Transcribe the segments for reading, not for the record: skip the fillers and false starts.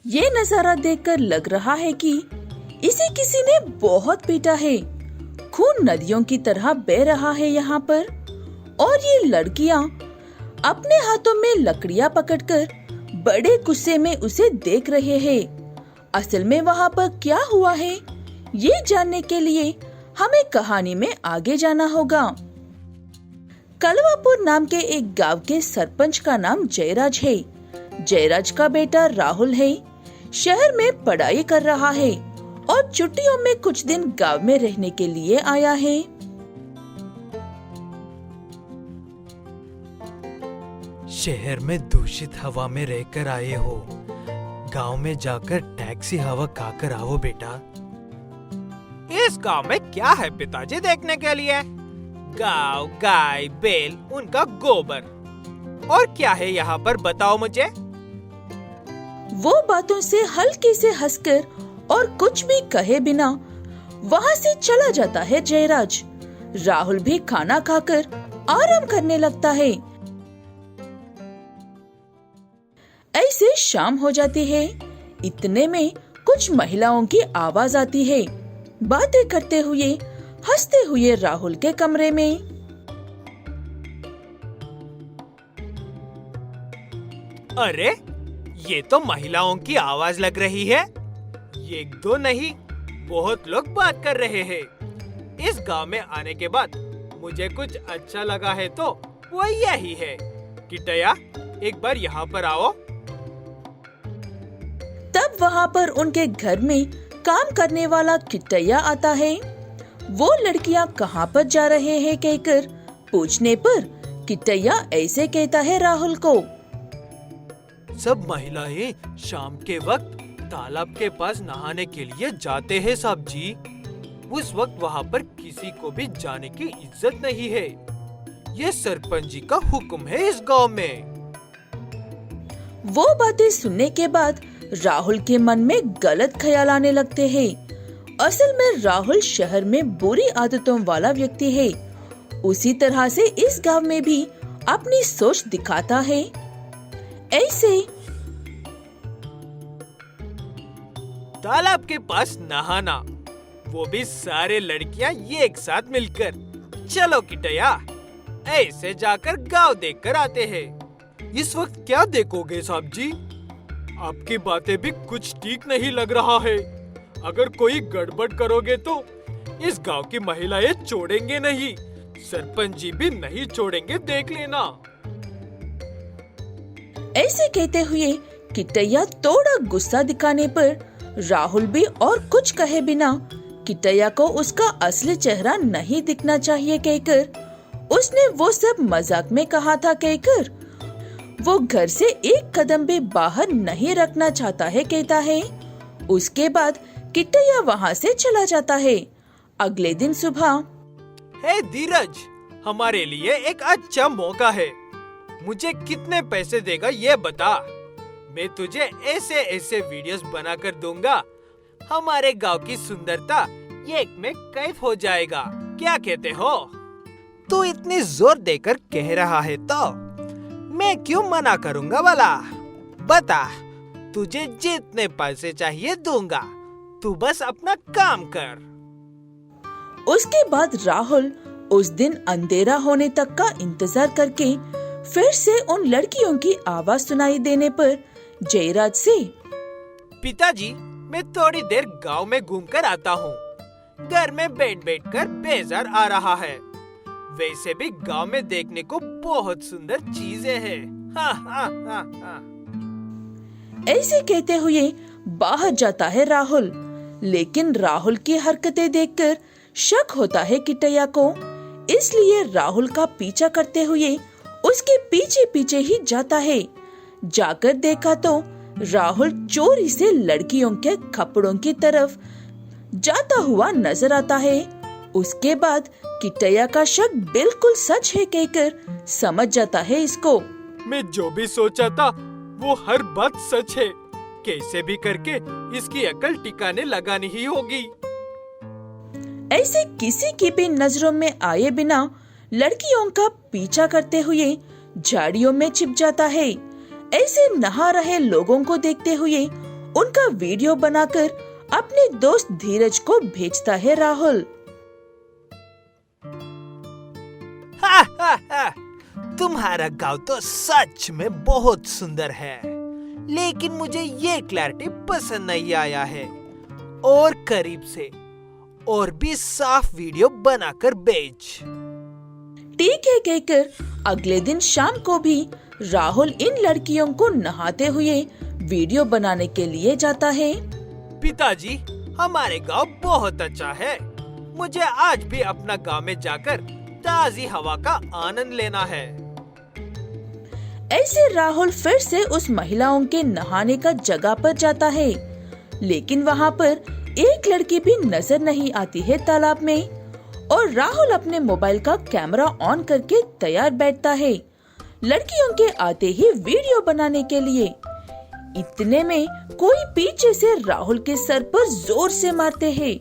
ये नजारा देखकर लग रहा है कि इसे किसी ने बहुत पीटा है। खून नदियों की तरह बह रहा है यहाँ पर, और ये लड़कियाँ अपने हाथों में लकड़ियाँ पकड़कर बड़े गुस्से में उसे देख रहे हैं। असल में वहाँ पर क्या हुआ है, ये जानने के लिए हमें कहानी में आगे जाना होगा। कलवापुर नाम के एक गांव के सरपंच का नाम जयराज है। जयराज का बेटा राहुल है। शहर में पढ़ाई कर रहा है और छुट्टियों में कुछ दिन गांव में रहने के लिए आया है। शहर में दूषित हवा में रहकर आए हो, गांव में जाकर टैक्सी हवा खाकर आओ बेटा। इस गांव में क्या है पिताजी देखने के लिए? गांव, गाय, बैल, उनका गोबर, और क्या है यहाँ पर बताओ मुझे। वो बातों से हल्के से हंसकर और कुछ भी कहे बिना वहाँ से चला जाता है जयराज। राहुल भी खाना खाकर आराम करने लगता है। ऐसे शाम हो जाती है। इतने में कुछ महिलाओं की आवाज आती है, बातें करते हुए, हंसते हुए राहुल के कमरे में। अरे, ये तो महिलाओं की आवाज लग रही है। एक दो नहीं, बहुत लोग बात कर रहे हैं। इस गांव में आने के बाद मुझे कुछ अच्छा लगा है तो वो यही है। किटया, एक बार यहाँ पर आओ। तब वहाँ पर उनके घर में काम करने वाला किटैया आता है। वो लड़कियाँ कहाँ पर जा रहे हैं कहकर पूछने पर किटैया ऐसे कहता है राहुल को। सब महिलाएं शाम के वक्त तालाब के पास नहाने के लिए जाते हैं साहब जी। उस वक्त वहाँ पर किसी को भी जाने की इज्जत नहीं है। ये सरपंच जी का हुक्म है इस गांव में। वो बातें सुनने के बाद राहुल के मन में गलत ख्याल आने लगते हैं। असल में राहुल शहर में बुरी आदतों वाला व्यक्ति है। उसी तरह से इस गांव में भी अपनी सोच दिखाता है। ऐसे तालाब के पास नहाना, वो भी सारे लड़कियां एक साथ मिलकर। चलो किटया, ऐसे जाकर गांव देखकर आते हैं। इस वक्त क्या देखोगे साहब जी? आपकी बातें भी कुछ ठीक नहीं लग रहा है। अगर कोई गड़बड़ करोगे तो इस गांव की महिलाएं छोड़ेंगे नहीं, सरपंच जी भी नहीं छोड़ेंगे, देख लेना। ऐसे कहते हुए किटैया थोड़ा गुस्सा दिखाने पर राहुल भी और कुछ कहे बिना किटैया को उसका असली चेहरा नहीं दिखना चाहिए कहकर उसने वो सब मजाक में कहा था कहकर वो घर से एक कदम भी बाहर नहीं रखना चाहता है कहता है। उसके बाद किटैया वहाँ से चला जाता है। अगले दिन सुबह, हे धीरज, हमारे लिए एक अच्छा मौका है। मुझे कितने पैसे देगा ये बता। मैं तुझे ऐसे ऐसे वीडियोस बनाकर दूंगा, हमारे गांव की सुंदरता एक में कैफ हो जाएगा। क्या कहते हो? तू इतनी जोर देकर कह रहा है तो मैं क्यों मना करूंगा भला। बता, तुझे जितने पैसे चाहिए दूंगा, तू बस अपना काम कर। उसके बाद राहुल उस दिन अंधेरा होने तक का इंतजार करके फिर से उन लड़कियों की आवाज सुनाई देने पर जयराज से, पिताजी, मैं थोड़ी देर गांव में घूमकर आता हूँ। घर में बैठ कर बेजार आ रहा है। वैसे भी गांव में देखने को बहुत सुंदर चीजें हैं। हा, हा, हा, हा। ऐसे कहते हुए बाहर जाता है राहुल। लेकिन राहुल की हरकतें देखकर शक होता है किटैया को, इसलिए राहुल का पीछा करते हुए उसके पीछे पीछे ही जाता है। जाकर देखा तो राहुल चोरी से लड़कियों के कपड़ों की तरफ जाता हुआ नजर आता है। उसके बाद किटैया का शक बिल्कुल सच है कहकर समझ जाता है इसको। मैं जो भी सोचा था वो हर बात सच है। कैसे भी करके इसकी अकल टिकाने लगानी ही होगी। ऐसे किसी की भी नजरों में आए बिना लड़कियों का पीछा करते हुए झाड़ियों में छिप जाता है। ऐसे नहा रहे लोगों को देखते हुए उनका वीडियो बनाकर अपने दोस्त धीरज को भेजता है राहुल। हा हा हा, तुम्हारा गांव तो सच में बहुत सुंदर है, लेकिन मुझे ये क्लैरिटी पसंद नहीं आया है। और करीब से और भी साफ वीडियो बनाकर भेज। ठीक है कहकर अगले दिन शाम को भी राहुल इन लड़कियों को नहाते हुए वीडियो बनाने के लिए जाता है। पिताजी, हमारे गांव बहुत अच्छा है। मुझे आज भी अपना गांव में जाकर ताजी हवा का आनंद लेना है। ऐसे राहुल फिर से उस महिलाओं के नहाने का जगह पर जाता है, लेकिन वहाँ पर एक लड़की भी नजर नहीं आती है तालाब में। और राहुल अपने मोबाइल का कैमरा ऑन करके तैयार बैठता है लड़कियों के आते ही वीडियो बनाने के लिए। इतने में कोई पीछे से राहुल के सर पर जोर से मारते हैं।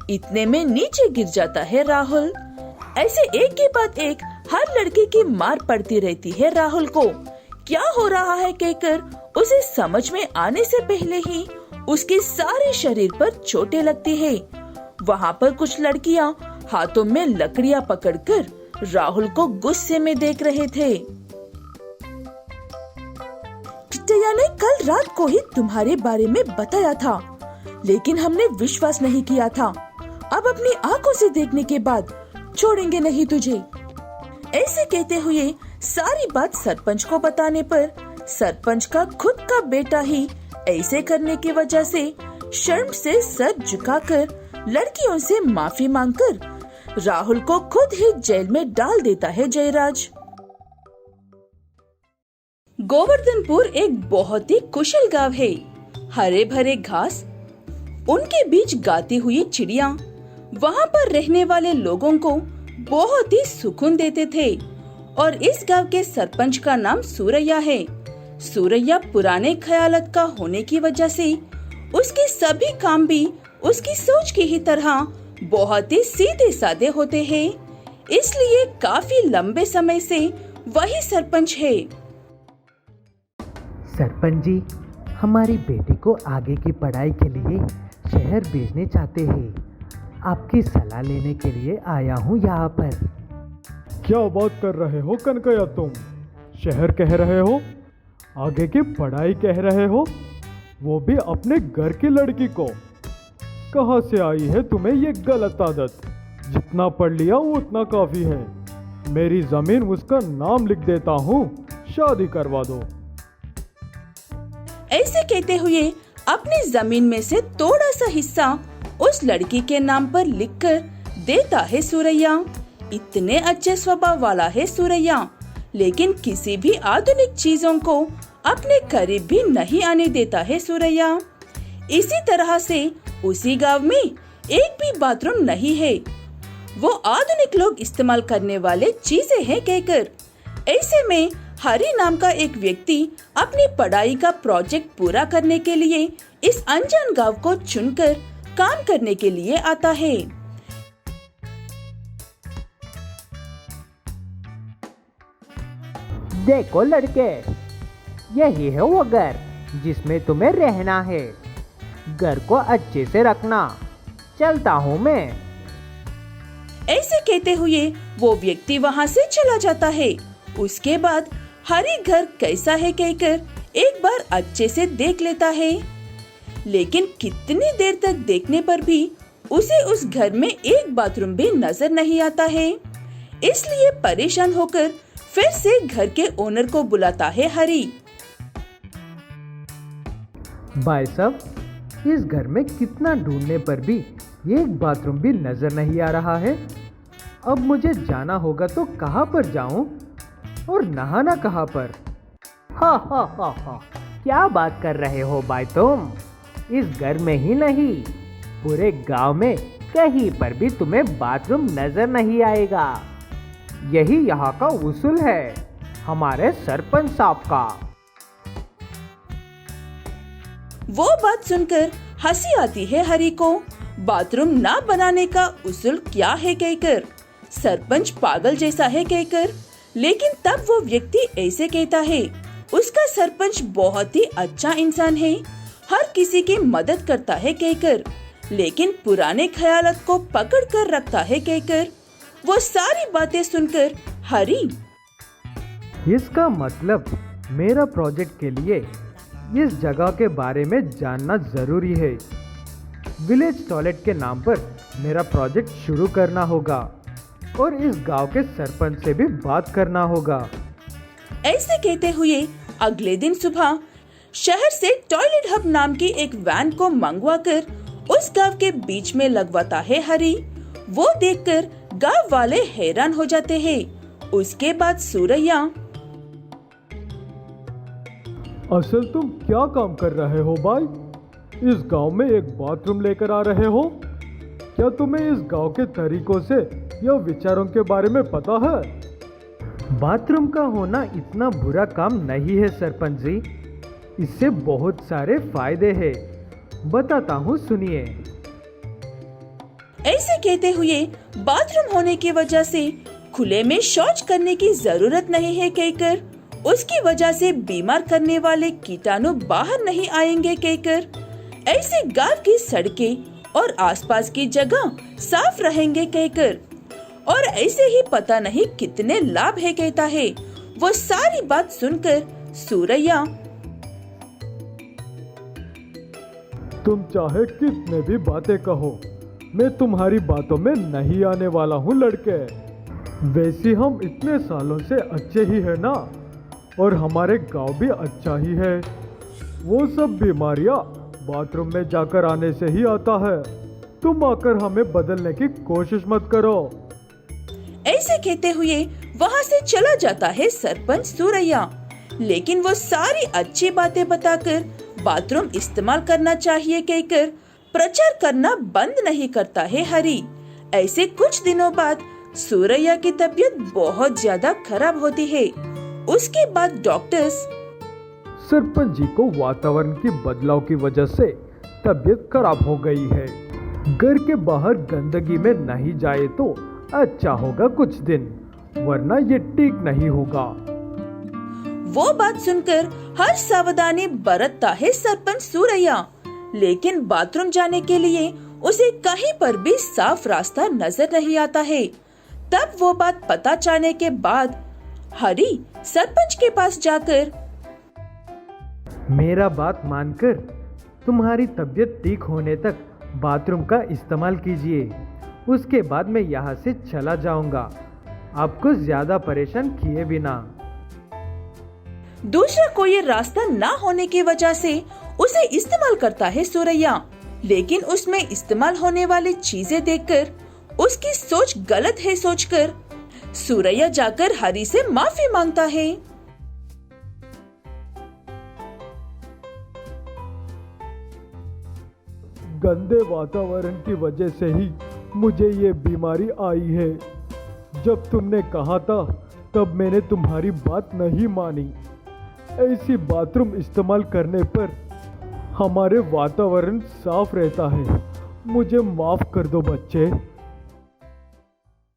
इतने में नीचे गिर जाता है राहुल। ऐसे एक के बाद एक हर लड़की की मार पड़ती रहती है राहुल को। क्या हो रहा है कहकर उसे समझ में आने से पहले ही उसके सारे शरीर पर चोटें लगती है। वहाँ पर कुछ लड़कियाँ हाथों में लकड़ियाँ पकड़कर राहुल को गुस्से में देख रहे थे। किट्टैया ने कल रात को ही तुम्हारे बारे में बताया था, लेकिन हमने विश्वास नहीं किया था। अब अपनी आंखों से देखने के बाद छोड़ेंगे नहीं तुझे। ऐसे कहते हुए सारी बात सरपंच को बताने पर सरपंच का खुद का बेटा ही ऐसे करने की वजह से शर्म से सर झुकाकर लड़कियों से माफी मांगकर राहुल को खुद ही जेल में डाल देता है जयराज। गोवर्धनपुर एक बहुत ही कुशल गांव है। हरे भरे घास, उनके बीच गाती हुई चिड़िया वहाँ पर रहने वाले लोगों को बहुत ही सुकून देते थे। और इस गांव के सरपंच का नाम सूरैया है। सूरैया पुराने ख्यालात का होने की वजह से उसके सभी काम भी उसकी सोच की ही तरह बहुत ही सीधे साधे होते हैं, इसलिए काफी लंबे समय से वही सरपंच है। सरपंच जी, हमारी बेटी को आगे की पढ़ाई के लिए शहर भेजने चाहते हैं। आपकी सलाह लेने के लिए आया हूँ यहाँ पर। क्या बात कर रहे हो कनकैया, तुम शहर कह रहे हो, आगे की पढ़ाई कह रहे हो, वो भी अपने घर की लड़की को। कहाँ से आई है तुम्हें ये गलत आदत? जितना पढ़ लिया उतना काफी है। मेरी जमीन उसका नाम लिख देता हूँ, शादी करवा दो। ऐसे कहते हुए अपनी जमीन में से थोड़ा सा हिस्सा उस लड़की के नाम पर लिखकर देता है सूरैया। इतने अच्छे स्वभाव वाला है सूरैया, लेकिन किसी भी आधुनिक चीजों को अपने करीब भी नहीं आने देता है सूरैया। इसी तरह से उसी गांव में एक भी बाथरूम नहीं है। वो आधुनिक लोग इस्तेमाल करने वाले चीजें हैं कहकर। ऐसे में हरी नाम का एक व्यक्ति अपनी पढ़ाई का प्रोजेक्ट पूरा करने के लिए इस अनजान गांव को चुनकर काम करने के लिए आता है। देखो लड़के, यही है वो घर जिसमें तुम्हें रहना है। घर को अच्छे से रखना। चलता हूँ मैं। ऐसे कहते हुए वो व्यक्ति वहाँ से चला जाता है। उसके बाद हरी घर कैसा है कहकर एक बार अच्छे से देख लेता है, लेकिन कितनी देर तक देखने पर भी उसे उस घर में एक बाथरूम भी नजर नहीं आता है। इसलिए परेशान होकर फिर से घर के ओनर को बुलाता है हरी। भाई साहब, इस घर में कितना ढूंढने पर भी एक बाथरूम भी नजर नहीं आ रहा है। अब मुझे जाना होगा तो कहाँ पर जाऊं और नहाना कहाँ पर? हा, क्या बात कर रहे हो भाई तुम? इस घर में ही नहीं, पूरे गांव में कहीं पर भी तुम्हें बाथरूम नजर नहीं आएगा। यही यहाँ का उसूल है हमारे सरपंच साहब का। वो बात सुनकर हंसी आती है हरी को। बाथरूम ना बनाने का उसूल क्या है कहकर, सरपंच पागल जैसा है कहकर। लेकिन तब वो व्यक्ति ऐसे कहता है, उसका सरपंच बहुत ही अच्छा इंसान है। हर किसी की मदद करता है कहकर, लेकिन पुराने ख्यालात को पकड़ कर रखता है कहकर। वो सारी बातें सुनकर हरी इसका मतलब मेरा प्रोजेक्ट के लिए इस जगह के बारे में जानना जरूरी है। विलेज टॉयलेट के नाम पर मेरा प्रोजेक्ट शुरू करना होगा और इस गांव के सरपंच से भी बात करना होगा। ऐसे कहते हुए अगले दिन सुबह शहर से टॉयलेट हब नाम की एक वैन को मंगवाकर उस गांव के बीच में लगवाता है हरी। वो देखकर गांव वाले हैरान हो जाते हैं। उसके बाद सूरैया असल तुम क्या काम कर रहे हो भाई? इस गांव में एक बाथरूम लेकर आ रहे हो? क्या तुम्हें इस गांव के तरीकों से या विचारों के बारे में पता है? बाथरूम का होना इतना बुरा काम नहीं है सरपंच जी। इससे बहुत सारे फायदे हैं, बताता हूँ, सुनिए। ऐसे कहते हुए बाथरूम होने की वजह से खुले में शौच करने की जरूरत नहीं है कहकर, उसकी वजह से बीमार करने वाले कीटाणु बाहर नहीं आएंगे कहकर, ऐसे गांव की सड़कें और आसपास की जगह साफ रहेंगे कहकर, और ऐसे ही पता नहीं कितने लाभ है कहता है। वो सारी बात सुनकर सूरैया तुम चाहे कितने भी बातें कहो, मैं तुम्हारी बातों में नहीं आने वाला हूँ लड़के। वैसे हम इतने सालों से अच्छे ही है ना, और हमारे गांव भी अच्छा ही है। वो सब बीमारियां बाथरूम में जाकर आने से ही आता है। तुम आकर हमें बदलने की कोशिश मत करो। ऐसे कहते हुए वहाँ से चला जाता है सरपंच सूरैया, लेकिन वो सारी अच्छी बातें बताकर बाथरूम इस्तेमाल करना चाहिए कहकर प्रचार करना बंद नहीं करता है हरी। ऐसे कुछ दिनों बाद सूरैया की तबीयत बहुत ज्यादा खराब होती है। उसके बाद डॉक्टर्स सरपंच जी को वातावरण की बदलाव की वजह से तबीयत खराब हो गई है। घर के बाहर गंदगी में नहीं जाए तो अच्छा होगा कुछ दिन, वरना ये ठीक नहीं होगा। वो बात सुनकर हर सावधानी बरतता है सरपंच सूरैया, लेकिन बाथरूम जाने के लिए उसे कहीं पर भी साफ रास्ता नजर नहीं आता है। तब वो बात पता चलने के बाद हरी सरपंच के पास जाकर मेरा बात मानकर तुम्हारी तबीयत ठीक होने तक बाथरूम का इस्तेमाल कीजिए। उसके बाद मैं यहाँ से चला जाऊंगा, आपको ज्यादा परेशान किए बिना। दूसरा कोई रास्ता ना होने की वजह से उसे इस्तेमाल करता है सूरैया, लेकिन उसमें इस्तेमाल होने वाली चीजें देखकर उसकी सोच गलत है सोचकर सूरैया जाकर हरी से माफी मांगता है। गंदे वातावरण की वजह से ही मुझे ये बीमारी आई है। जब तुमने कहा था तब मैंने तुम्हारी बात नहीं मानी। ऐसी बाथरूम इस्तेमाल करने पर हमारे वातावरण साफ रहता है। मुझे माफ कर दो बच्चे।